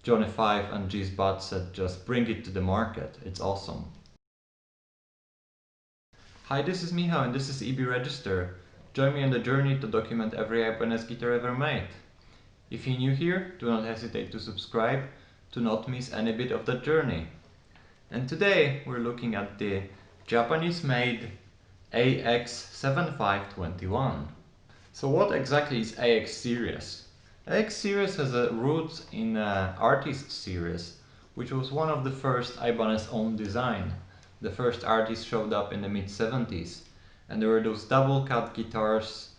Johnny 5 and G's bot said just bring it to the market, it's awesome. Hi, this is Michał and this is EB Register. Join me on the journey to document every Ibanez guitar ever made. If you're new here, do not hesitate to subscribe to not miss any bit of that journey. And today we're looking at the Japanese-made AX7521. So what exactly is AX series? AX series has a roots in artist series, which was one of the first Ibanez own design. The first artist showed up in the mid-70s, and there were those double cut guitars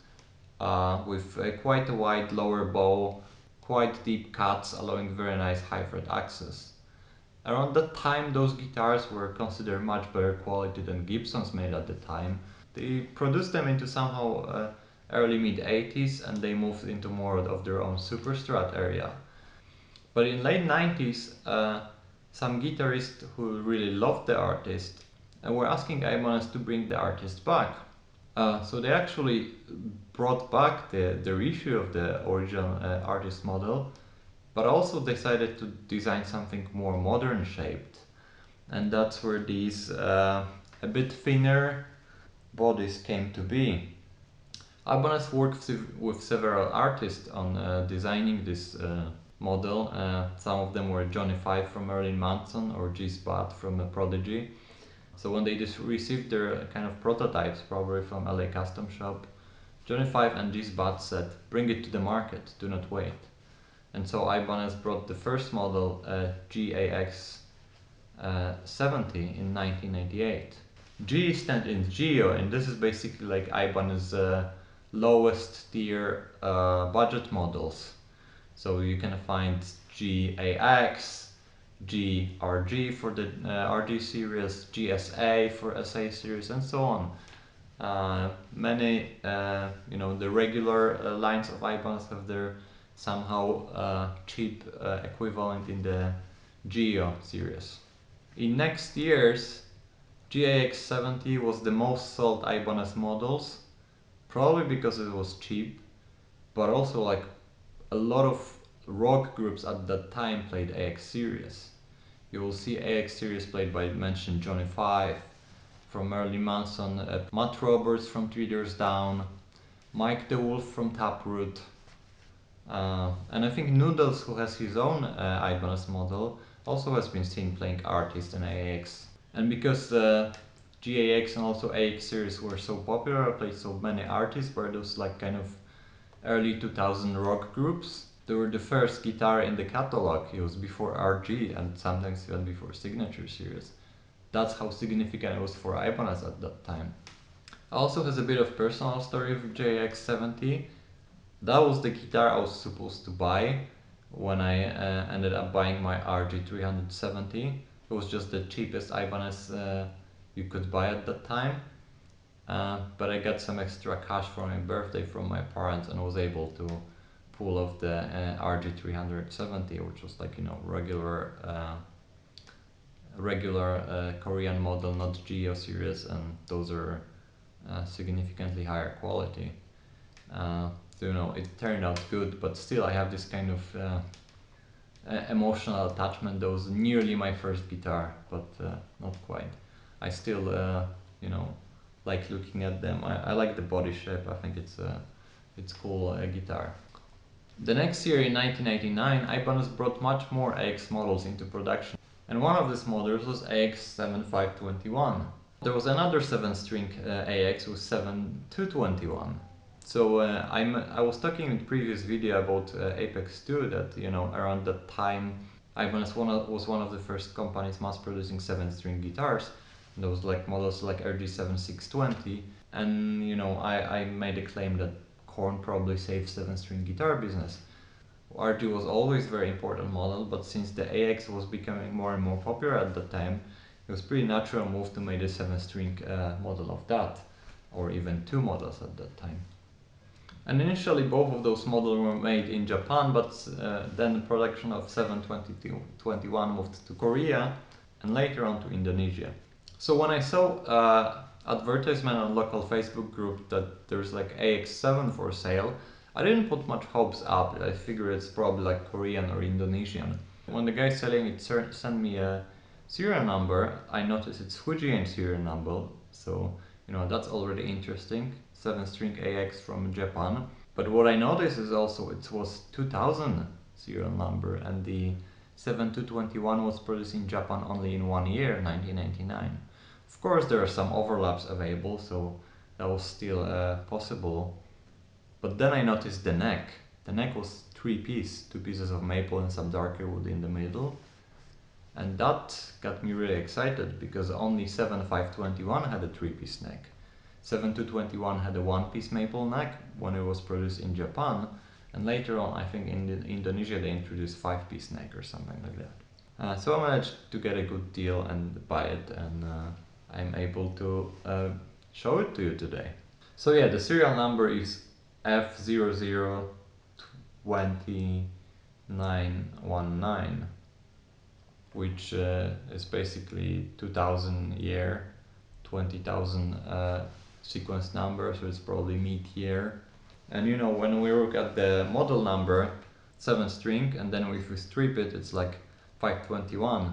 with quite a wide lower bow, quite deep cuts allowing very nice high fret access. Around that time those guitars were considered much better quality than Gibsons made at the time. They produced them into somehow early mid-80s and they moved into more of their own superstrat area. But in late 90s some guitarists who really loved the artist were asking Ibanez to bring the artist back. So they actually brought back the reissue of the original artist model, but also decided to design something more modern shaped. And that's where these a bit thinner bodies came to be. Ibanez worked with several artists on designing this model. Some of them were Johnny 5 from Marilyn Manson or G-Spot from Prodigy. So when they just received their kind of prototypes, probably from LA Custom Shop, Johnny 5 and G-Spot said, bring it to the market, do not wait. And so Ibanez brought the first model, GAX70 in 1998. G stands in Geo, and this is basically like Ibanez lowest tier budget models. So you can find GAX, GRG for the RG series, GSA for SA series, and so on. Many, the regular lines of Ibanez have their somehow cheap equivalent in the Geo series. In next years, GAX70 was the most sold Ibanez models, probably because it was cheap, but also like a lot of rock groups at that time played AX series. You will see AX series played by mentioned Johnny 5, from Marilyn Manson, Matt Roberts from 3 Years Down, Mike the Wolf from Taproot, and I think Noodles, who has his own Ibanez model, also has been seen playing artist in AX. And because GAX and also AX series were so popular, played so many artists, were those like kind of early 2000 rock groups. They were the first guitar in the catalog. It was before RG and sometimes even before Signature series. That's how significant it was for Ibanez at that time. Also has a bit of personal story with GAX70. That was the guitar I was supposed to buy when I ended up buying my RG370. It was just the cheapest Ibanez you could buy at that time. But I got some extra cash for my birthday from my parents and was able to pull off the RG370, which was like, regular Korean model, not Geo series, and those are significantly higher quality. So it turned out good, but still I have this kind of emotional attachment. That was nearly my first guitar, but not quite. I still like looking at them. I like the body shape. I think it's cool guitar. The next year in 1989, Ibanez brought much more AX models into production, and one of these models was AX7521. There was another 7-string AX with 7221. So I was talking in the previous video about Apex 2 that around that time Ibanez was one of the first companies mass producing 7-string guitars. And there was like models like RG7620, and I made a claim that Korn probably saved 7-string guitar business. RG was always a very important model, but since the AX was becoming more and more popular at that time, it was pretty natural move to make a 7-string model of that, or even 2 models at that time. And initially both of those models were made in Japan, but then the production of 721 moved to Korea and later on to Indonesia. So when I saw advertisement on local Facebook group that there's like AX7 for sale, I didn't put much hopes up. I figured it's probably like Korean or Indonesian. When the guy selling it sent me a serial number, I noticed it's Fujian serial number, so you know that's already interesting. 7-string AX from Japan. But what I noticed is also it was 2000 serial number, and the 7221 was produced in Japan only in 1 year, 1999. Of course, there are some overlaps available, so that was still possible. But then I noticed the neck. The neck was 3-piece, 2 pieces of maple and some darker wood in the middle. And that got me really excited because only 7521 had a 3-piece neck. 7221 had a 1-piece maple neck when it was produced in Japan, and later on, I think in Indonesia, they introduced 5-piece neck or something like that. So I managed to get a good deal and buy it, and I'm able to show it to you today. So yeah, the serial number is F002919, which is basically 2000 year, 20,000 sequence number, so it's probably mid-year. And you know, when we look at the model number, 7-string, and then if we strip it, it's like 521.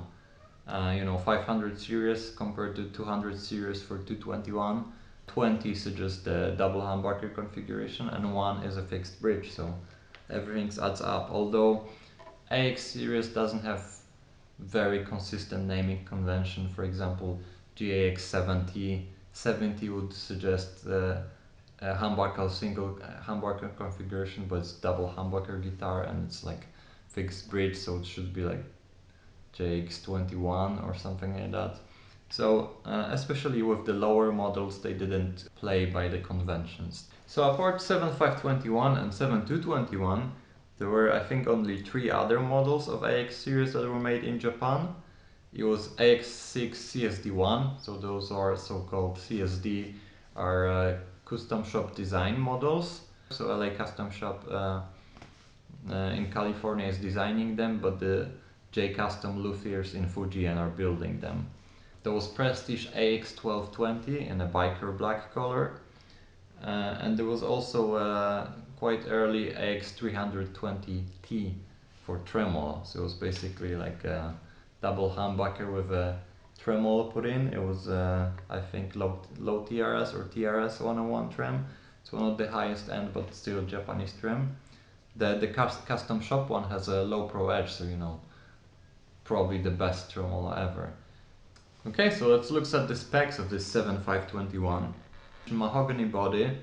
You know, 500 series compared to 200 series for 221. 20 suggests the double humbucker configuration, and 1 is a fixed bridge, so everything adds up. Although AX series doesn't have very consistent naming convention. For example, GAX70, 70 would suggest the humbucker single humbucker configuration, but it's double humbucker guitar and it's like fixed bridge, so it should be like JX21 or something like that. So especially with the lower models, they didn't play by the conventions. So apart 7521 and 7221, there were I think only 3 other models of AX series that were made in Japan. It was AX6 CSD1, so those are so-called CSD, are custom shop design models. So LA Custom Shop in California is designing them, but the J Custom luthiers in Fujian are building them. There was Prestige AX1220 in a biker black color, and there was also quite early AX320T for tremolo. So it was basically like a double humbucker with a tremolo put in. It was I think low TRS or TRS 101 trem. It's one of the highest end, but still Japanese trem. The custom shop one has a low pro edge, so you know, probably the best tremolo ever. Okay, so let's look at the specs of this 7521. Mahogany body,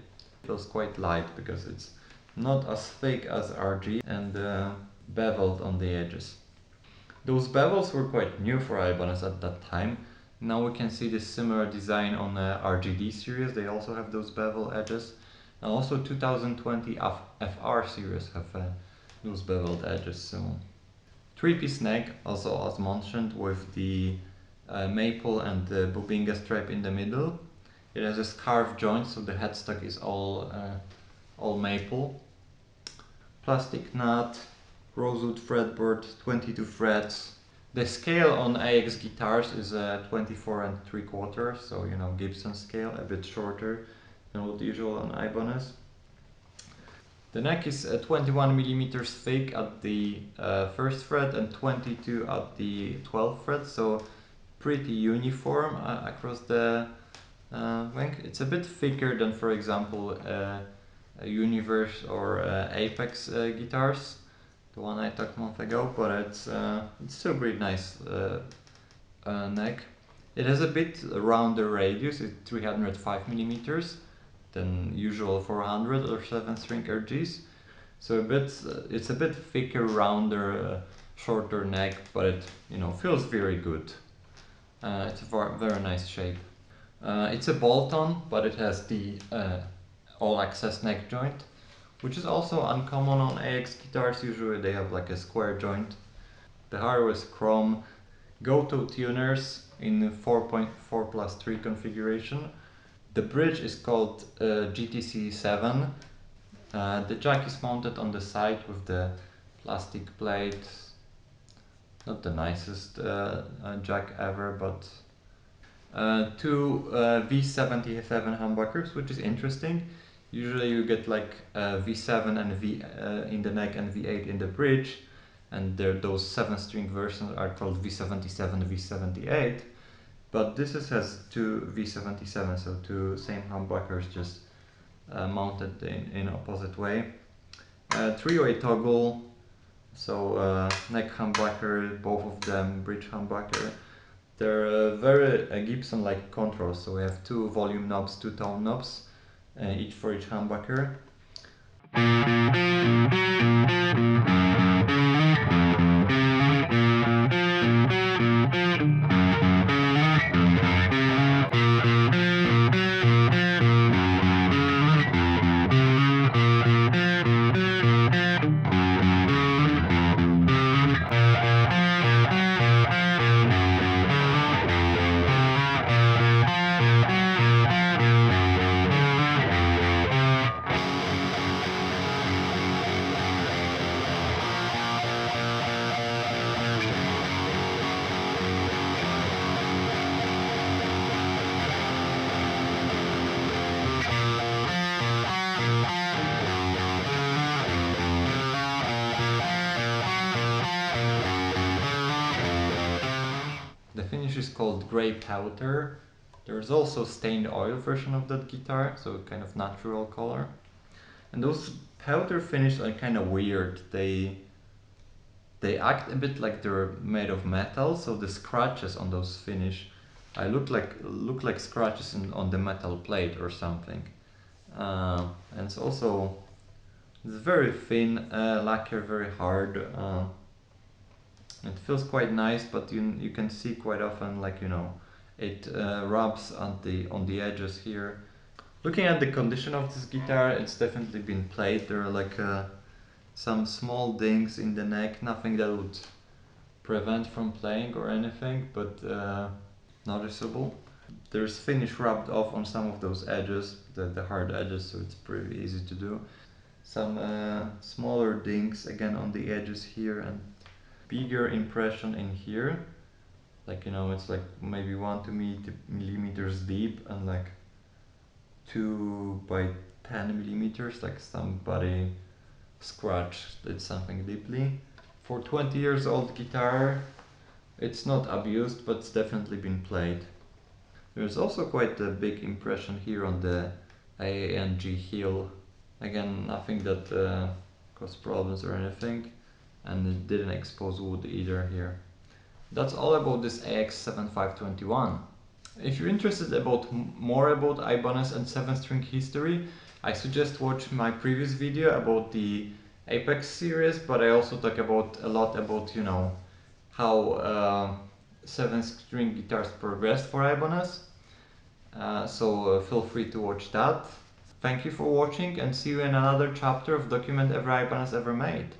feels quite light because it's not as thick as RG, and beveled on the edges. Those bevels were quite new for Ibanez at that time. Now we can see this similar design on the RGD series, they also have those bevel edges. And also 2020 FR series have those beveled edges. So 3-piece neck, also as mentioned, with the maple and the bubinga stripe in the middle. It has a scarf joint, so the headstock is all maple. Plastic nut, rosewood fretboard, 22 frets. The scale on AX guitars is 24 3/4, so you know, Gibson scale, a bit shorter than what usual on Ibanez. The neck is 21 millimeters thick at the 1st fret and 22 at the 12th fret, so pretty uniform across the length. It's a bit thicker than, for example, Universe or Apex guitars, the one I talked a month ago, but it's still pretty nice neck. It has a bit rounder radius, it's 305 millimeters than usual 400 or 7-string RGs. So it's a bit thicker, rounder, shorter neck, but it, you know, feels very good. It's a very nice shape. It's a bolt-on, but it has the all-access neck joint, which is also uncommon on AX guitars. Usually they have like a square joint. The hardware is chrome. Go-to tuners in 4.4+3 configuration. The bridge is called GTC7. The jack is mounted on the side with the plastic plate. Not the nicest jack ever, but two V77 humbuckers, which is interesting. Usually you get like V7 and V in the neck and V8 in the bridge. and those 7-string versions are called V77, V78. But this has two V77, so two same humbuckers, just mounted in opposite way. 3-way toggle, so neck humbucker, both of them, bridge humbucker. They're very Gibson-like controls, so we have two volume knobs, two tone knobs, each for each humbucker. The finish is called grey powder. There's also stained oil version of that guitar, so kind of natural color. And those powder finishes are kind of weird. They act a bit like they're made of metal, so the scratches on those finish look like scratches on the metal plate or something. And it's also very thin lacquer, very hard. It feels quite nice, but you can see quite often, like, you know, it rubs on the edges here. Looking at the condition of this guitar, it's definitely been played. There are like some small dings in the neck, nothing that would prevent from playing or anything, but noticeable. There's finish rubbed off on some of those edges, the hard edges, so it's pretty easy to do. Some smaller dings again on the edges here, and bigger impression in here, like, you know, it's like maybe 1 to 2 millimeters deep and like 2 by 10 millimeters, like somebody scratched it something deeply. For 20 years old guitar, it's not abused, but it's definitely been played. There's also quite a big impression here on the A and G heel. Again, nothing that caused problems or anything, and it didn't expose wood either here. That's all about this AX7521. If you're interested about more about Ibanez and 7-string history, I suggest watch my previous video about the Apex series, but I also talk a lot about, you know, how 7-string guitars progressed for Ibanez. So feel free to watch that. Thank you for watching, and see you in another chapter of Document Every Ibanez Ever Made.